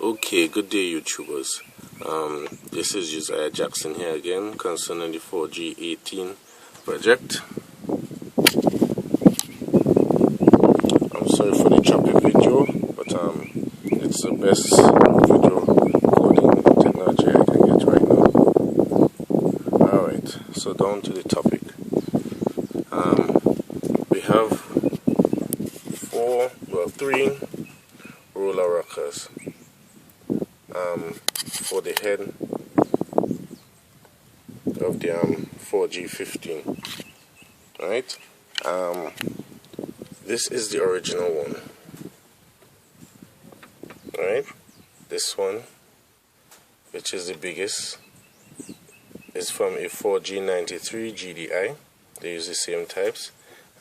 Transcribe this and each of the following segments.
Okay, good day, YouTubers. This is Josiah Jackson here again concerning the 4G18 project. I'm sorry for the choppy video, but it's the best video coding technology I can get right now. Alright, so down to the topic. We have three roller rockers for the head of the 4G15. Right? This is the original one. Right? This one, which is the biggest, is from a 4G93 GDI. They use the same types.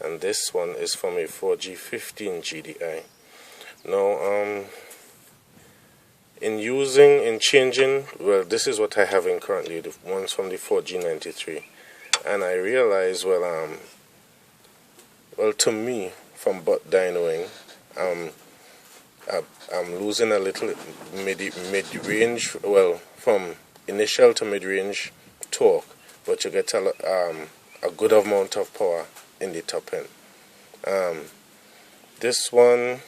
And this one is from a 4G15 GDI. Now, in changing, well, this is what I have in currently, the ones from the 4G93. And I realized, well, to me, from butt dynoing, I'm losing a little mid-range, well, from initial to mid-range torque, but you get a good amount of power in the top end. This one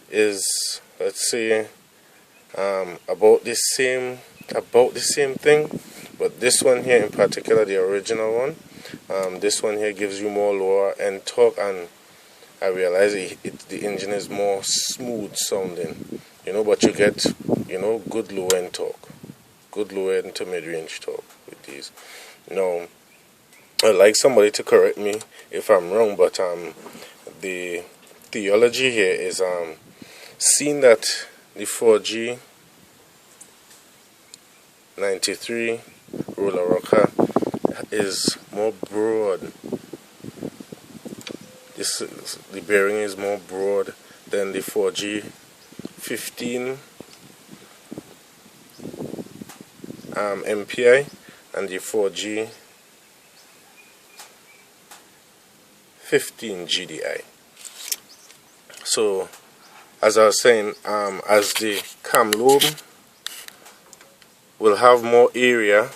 is, let's say, about the same thing, but this one here in particular, the original one, this one here gives you more lower end torque, and I realize the engine is more smooth sounding, but you get, good low end torque, good low end to mid range torque with these. Now, I'd like somebody to correct me if I'm wrong, but the theology here is seeing that the 4G93 roller rocker is more broad. The bearing is more broad than the 4G15 MPI and the 4G15 GDI. So, as I was saying, as the cam lobe will have more area,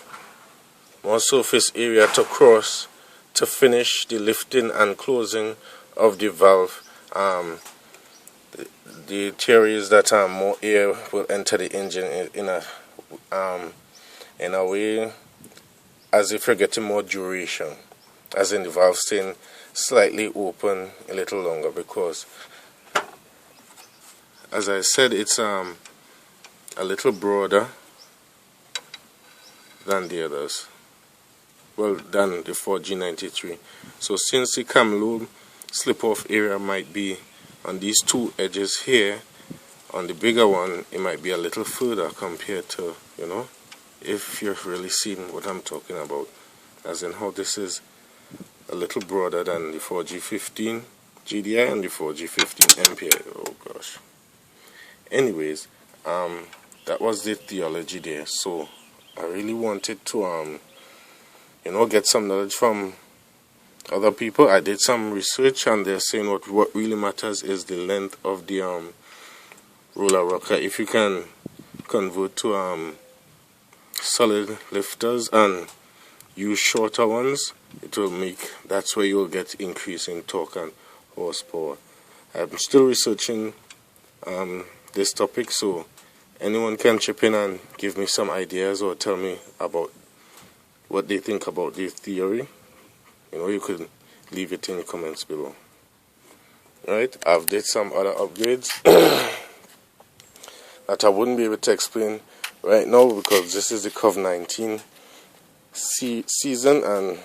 more surface area to cross to finish the lifting and closing of the valve. The theory is that more air will enter the engine in a way as if you're getting more duration, as in the valve staying slightly open a little longer, because, as I said, it's a little broader than the others, well, than the 4G93. So since the cam lobe slip off area might be on these two edges here, on the bigger one it might be a little further compared to, if you're really seeing what I'm talking about, as in how this is a little broader than the 4G15 GDI and the 4G15 MPI. Oh gosh. Anyways, that was the theology there. So I really wanted to get some knowledge from other people. I did some research, and they're saying what really matters is the length of the roller rocker. If you can convert to solid lifters and use shorter ones, it will make, that's where you'll get increase in torque and horsepower. I'm still researching this topic, so anyone can chip in and give me some ideas or tell me about what they think about the theory. You could leave it in the comments below. Alright, I've did some other upgrades that I wouldn't be able to explain right now because this is the COVID-19 season, and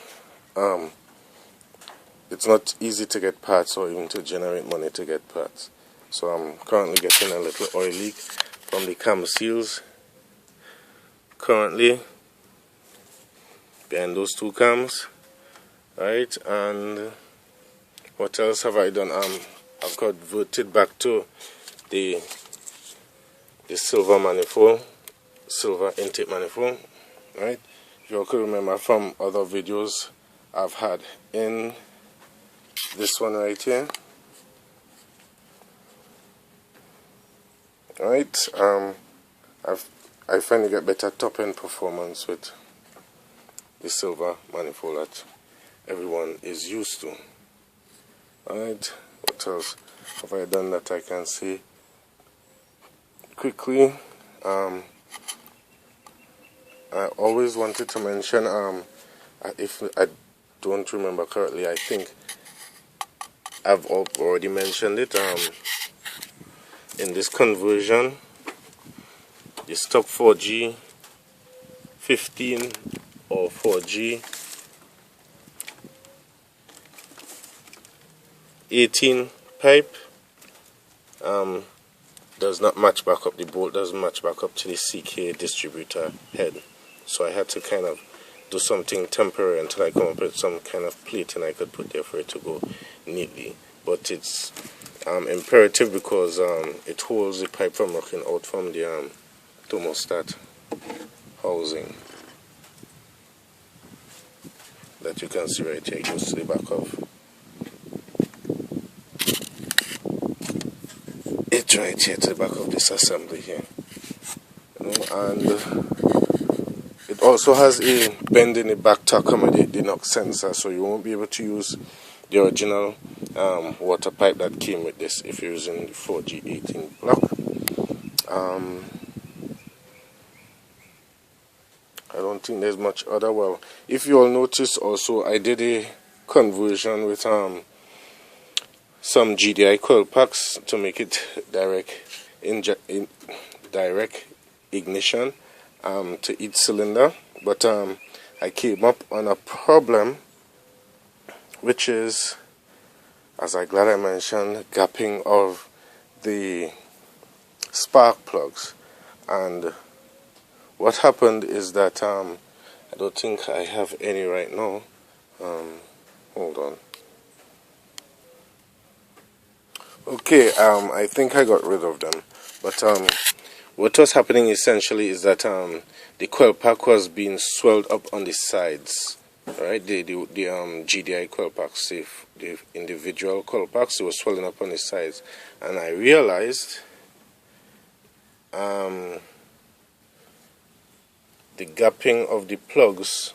it's not easy to get parts or even to generate money to get parts. So I'm currently getting a little oil leak from the cam seals currently behind those two cams. Right, and what else have I done? I've converted back to the silver manifold, silver intake manifold. Right, if you all could remember from other videos I've had in this one right here. Right, I find you get better top end performance with the silver manifold that everyone is used to. Alright, what else have I done that I can see quickly? I always wanted to mention, if I don't remember correctly, I think I've already mentioned it, in this conversion, the stock 4G 15 or 4G 18 pipe does not match back up, the bolt doesn't match back up to the CK distributor head. So I had to kind of do something temporary until I come up with some kind of plating I could put there for it to go neatly. But it's imperative because it holds the pipe from rocking out from the thermostat housing that you can see right here. It goes to the back of it, right here to the back of this assembly here. And it also has a bend in the back to accommodate the knock sensor, so you won't be able to use the original water pipe that came with this if you're using the 4G18 block. I don't think there's much other. Well, if you all notice also, I did a conversion with some GDI coil packs to make it direct ignition to each cylinder, but I came up on a problem, which is, as I'm glad I mentioned, gapping of the spark plugs. And what happened is that I don't think I have any right now. Hold on. Okay, I think I got rid of them, but what was happening essentially is that the coil pack was being swelled up on the sides, right? The GDI coil packs, the individual coil packs, they were swelling up on the sides, and I realized the gapping of the plugs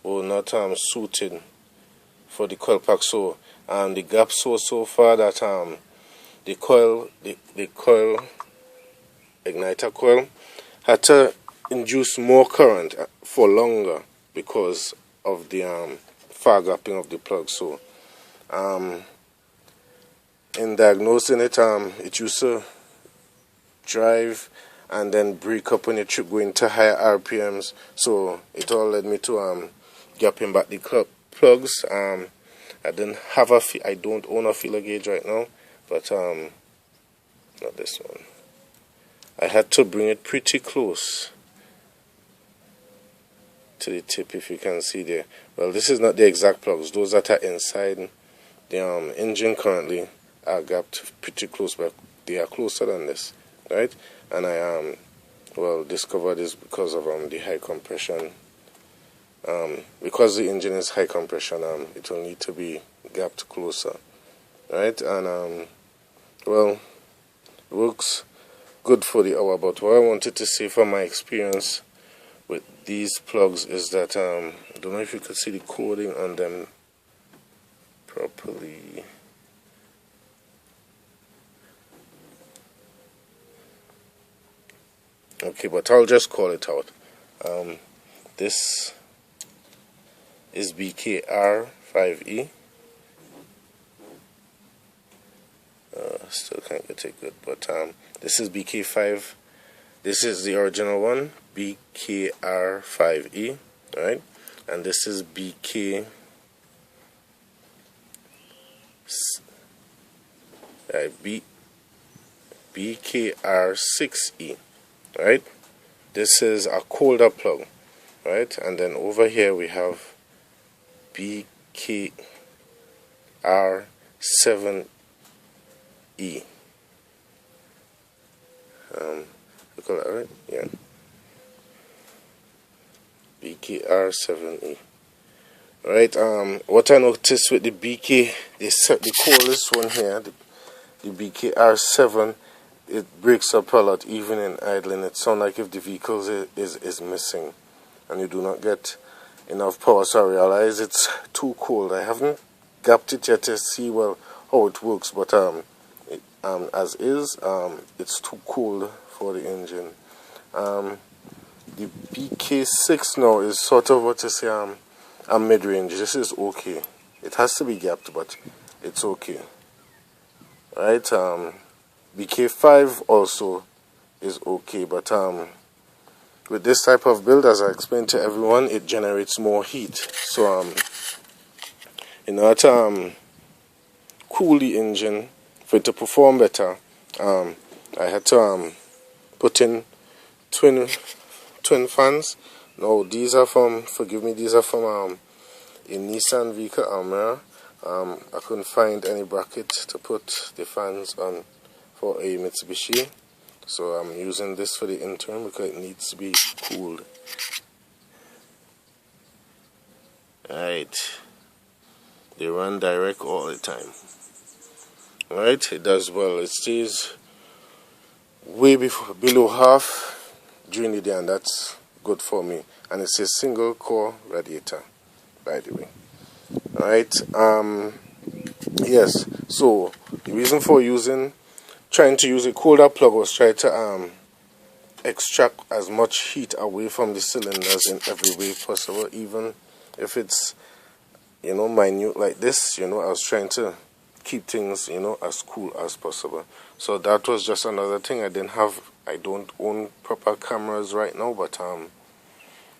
were not suited for the coil pack. So the gaps were so far that the coil igniter coil had to induce more current for longer because of the far gapping of the plug. So in diagnosing it, it used to drive and then break up when your trip going to higher RPMs. So it all led me to gapping back the plugs. I don't own a feeler gauge right now, but not this one. I had to bring it pretty close to the tip, if you can see there. Well, this is not the exact plugs. Those that are inside the engine currently are gapped pretty close, but they are closer than this, right? And I discovered this because of the high compression. Because the engine is high compression, it will need to be gapped closer, right? And it works good for the hour. But what I wanted to say from my experience with these plugs is that I don't know if you could see the coding on them properly. Okay, but I'll just call it out. This is BKR5E. Still can't get it good, but this is BK5. This is the original one, BKR5E, right? And this is BKR6E, right? This is a colder plug, right? And then over here we have BKR7E. You call that right? Yeah. BKR7E. Right. What I noticed with the the coldest one here, the BKR7, it breaks up a lot even in idling. It sounds like if the vehicle is missing and you do not get enough power. So I realize it's too cold. I haven't gapped it yet to see well how it works, but as is, it's too cold for the engine. The BK6 now is sort of what you say a mid-range. This is okay. It has to be gapped, but it's okay. Right? BK5 also is okay, but with this type of build, as I explained to everyone, it generates more heat. So in order to cool the engine for it to perform better, I had to put in twin fans. Now these are from, forgive me, these are from a Nissan vehicle, Almera. I couldn't find any bracket to put the fans on for a Mitsubishi, so I'm using this for the interim because it needs to be cooled. Right, they run direct all the time. Right, it does well. It stays way below half during the day, and that's good for me. And it's a single core radiator, by the way. Right, yes, so the reason for trying to use a colder plug was try to extract as much heat away from the cylinders in every way possible, even if it's, you know, minute like this. You know, I was trying to keep things, you know, as cool as possible. So that was just another thing. I don't own proper cameras right now, but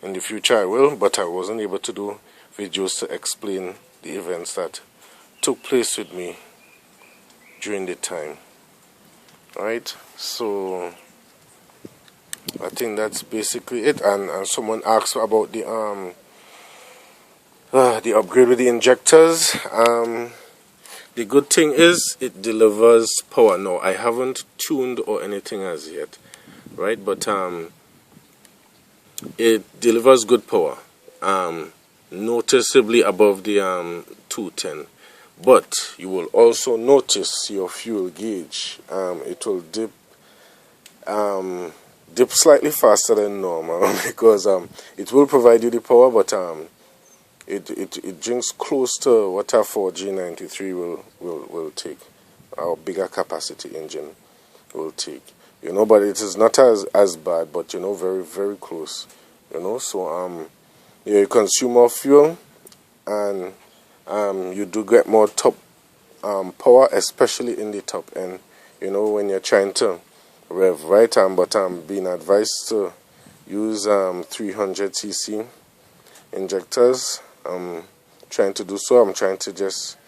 in the future I will, but I wasn't able to do videos to explain the events that took place with me during the time. Right, so I think that's basically it. And someone asked about the upgrade with the injectors. The good thing is it delivers power. No, I haven't tuned or anything as yet, right? But it delivers good power, noticeably above the 210. But you will also notice your fuel gauge. It will dip slightly faster than normal because it will provide you the power, but it drinks close to what our 4G93 will take. Our bigger capacity engine will take. You know, but it is not as bad, but you know, very, very close. You know, so you consume more fuel, and you do get more top power, especially in the top end, you know, when you're trying to rev, right? But I'm being advised to use 300cc injectors. I'm trying to do so. I'm trying to just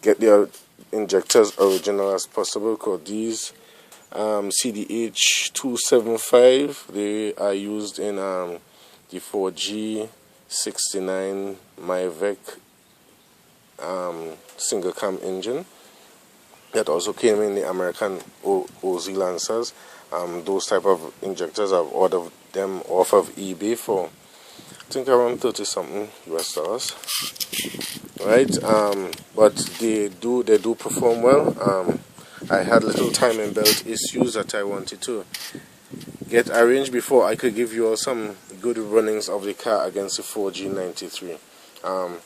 get the injectors original as possible, because these CDH 275, they are used in the 4G69 Mavic single cam engine that also came in the American OZ Lancers. Those type of injectors, I've ordered them off of eBay for I think around 30 something US dollars, right? But they do perform well. I had little timing belt issues that I wanted to get arranged before I could give you all some good runnings of the car against the 4G93. I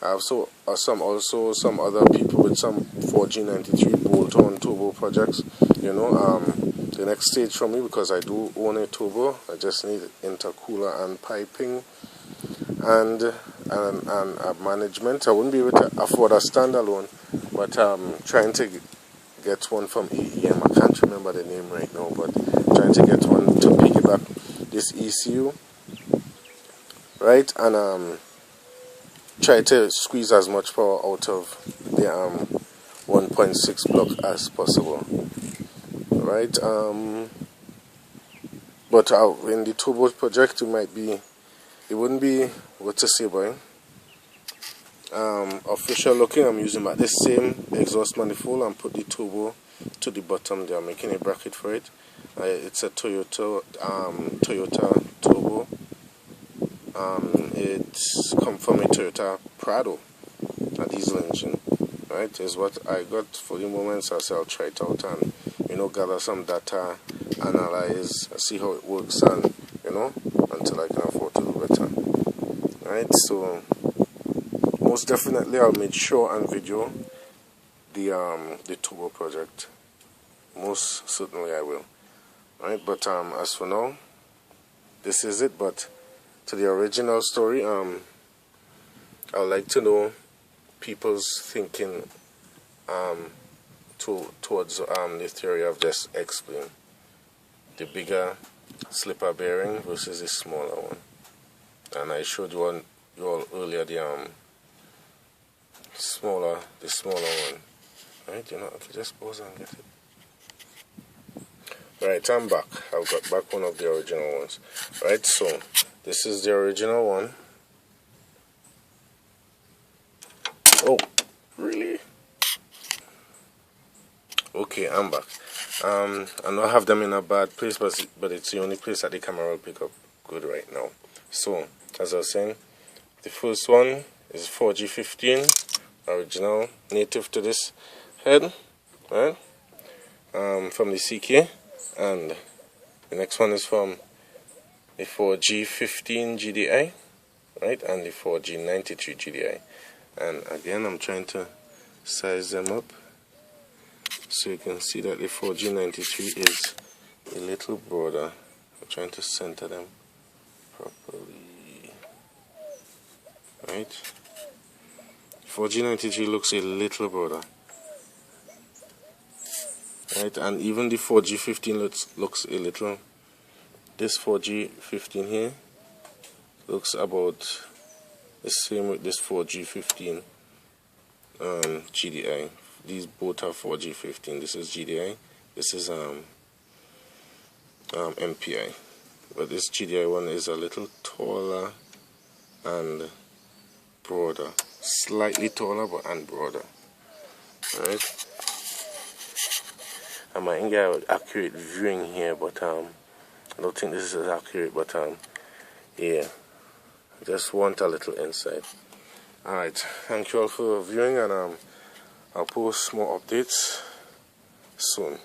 have some other people with some 4G93 bolt-on turbo projects. You know, the next stage for me, because I do own a turbo, I just need intercooler and piping and a management. I wouldn't be able to afford a standalone, but trying to get one from AEM. I can't remember the name right now, but trying to get one to piggyback this ECU, right? And try to squeeze as much power out of the 1.6 block as possible, right? But in the turbo project, it wouldn't be what to say, boy. Official looking, I'm using the same exhaust manifold and put the turbo to the bottom there. I'm making a bracket for it. It's a Toyota turbo. It's come from a Toyota Prado, a diesel engine, right? Is what I got for the moment, so I'll try it out and gather some data, analyze, see how it works, and until I can afford to do better. Right, so most definitely I'll make sure and video the turbo project. Most certainly I will. Right, but as for now, this is it. But to the original story, I would like to know people's thinking towards the theory I've just explained. The bigger slipper bearing versus the smaller one. And I showed you all earlier the smaller one. Right, I can just pause and get it. Right, I'm back. I've got back one of the original ones. Right, so this is the original one. Oh, really? Okay, I'm back. I know I have them in a bad place, but it's the only place that the camera will pick up good right now. So, as I was saying, the first one is 4G15, original, native to this head, right? From the CK, and the next one is from the 4G15 GDI, right? And the 4G93 GDI. And again, I'm trying to size them up so you can see that the 4G93 is a little broader. I'm trying to center them properly. Right? 4G93 looks a little broader. Right? And even the 4G15 looks a little. This 4G15 here looks about the same with this 4G15 GDI. These both are 4G15. This is GDI. This is MPI. But this GDI one is a little taller and broader. Slightly taller and broader. Alright. I might get an accurate viewing here, but I don't think this is accurate. But yeah, just want a little insight. Alright, thank you all for viewing, and I'll post more updates soon.